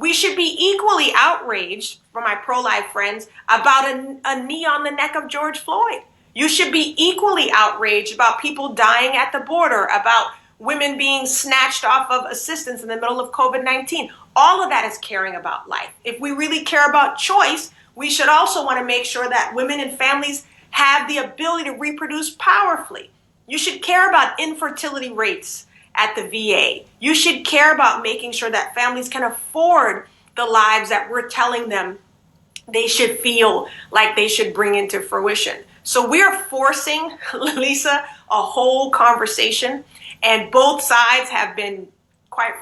We should be equally outraged, for my pro-life friends, about a knee on the neck of George Floyd. You should be equally outraged about people dying at the border, about women being snatched off of assistance in the middle of COVID-19. All of that is caring about life. If we really care about choice, we should also want to make sure that women and families have the ability to reproduce powerfully. You should care about infertility rates at the VA. You should care about making sure that families can afford the lives that we're telling them they should feel like they should bring into fruition. So we are forcing, Lisa, a whole conversation, and both sides have been quite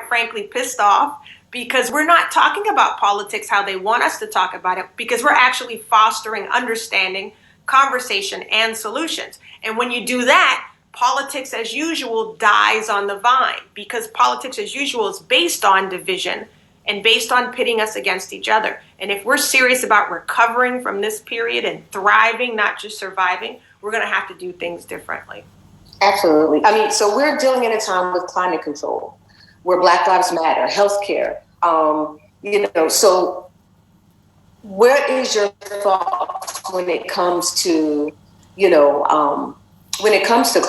frankly pissed off, because we're not talking about politics how they want us to talk about it, because we're actually fostering understanding, conversation, and solutions. And when you do that, politics as usual dies on the vine, because politics as usual is based on division and based on pitting us against each other. And if we're serious about recovering from this period and thriving, not just surviving, we're going to have to do things differently. Absolutely. I mean, so we're dealing in a time with climate control, where Black Lives Matter, healthcare, so what is your thoughts when it comes to, when it comes to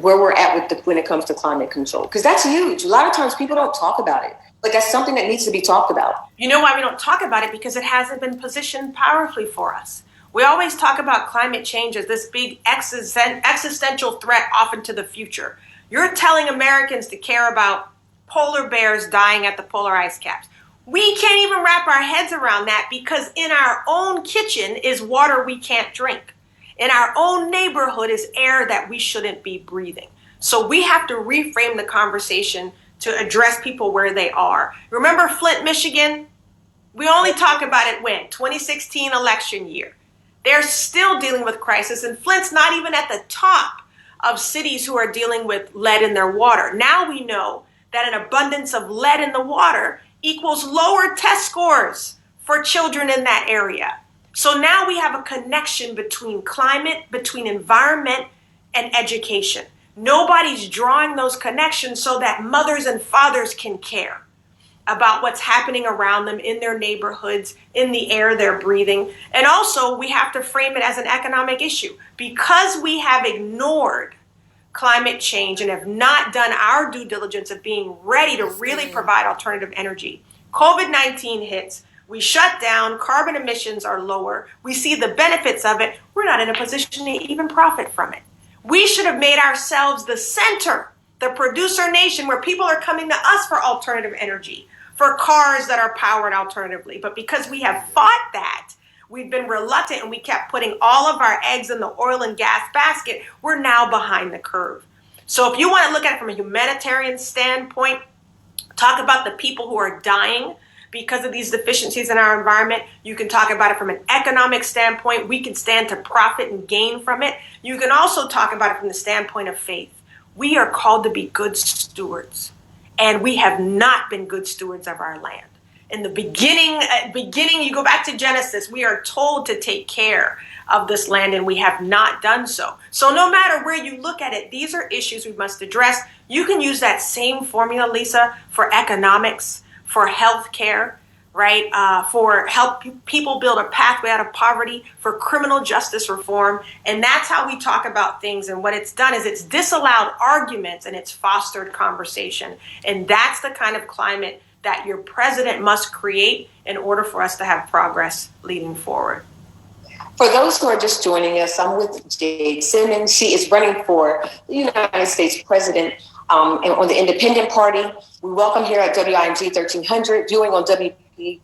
where we're at when it comes to climate control? Because that's huge. A lot of times people don't talk about it. Like, that's something that needs to be talked about. You know why we don't talk about it? Because it hasn't been positioned powerfully for us. We always talk about climate change as this big existential threat off into the future. You're telling Americans to care about polar bears dying at the polar ice caps. We can't even wrap our heads around that, because in our own kitchen is water we can't drink. In our own neighborhood is air that we shouldn't be breathing. So we have to reframe the conversation to address people where they are. Remember Flint, Michigan? We only talk about it when? 2016 election year. They're still dealing with crisis, and Flint's not even at the top of cities who are dealing with lead in their water. Now we know that an abundance of lead in the water equals lower test scores for children in that area. So now we have a connection between climate, between environment, and education. Nobody's drawing those connections so that mothers and fathers can care about what's happening around them in their neighborhoods, in the air they're breathing. And also, we have to frame it as an economic issue. Because we have ignored climate change and have not done our due diligence of being ready to really provide alternative energy, COVID-19 hits, we shut down, carbon emissions are lower, we see the benefits of it, we're not in a position to even profit from it. We should have made ourselves the center, the producer nation, where people are coming to us for alternative energy, for cars that are powered alternatively. But because we have fought that, we've been reluctant, and we kept putting all of our eggs in the oil and gas basket, we're now behind the curve. So if you want to look at it from a humanitarian standpoint, talk about the people who are dying because of these deficiencies in our environment. You can talk about it from an economic standpoint. We can stand to profit and gain from it. You can also talk about it from the standpoint of faith. We are called to be good stewards, and we have not been good stewards of our land. In the beginning, you go back to Genesis, we are told to take care of this land, and we have not done so. So no matter where you look at it, these are issues we must address. You can use that same formula, Lisa, for economics, for healthcare, right? For help people build a pathway out of poverty, for criminal justice reform. And that's how we talk about things. And what it's done is it's disallowed arguments and it's fostered conversation. And that's the kind of climate that your president must create in order for us to have progress leading forward. For those who are just joining us, I'm with Jade Simmons. She is running for the United States president and on the Independent Party. We welcome here at WIMG 1300, viewing on WPHTV,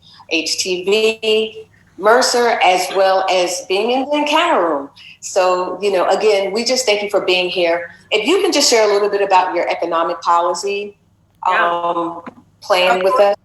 Mercer, as well as being in the encounter room. So, again, we just thank you for being here. If you can just share a little bit about your economic policy plan with us.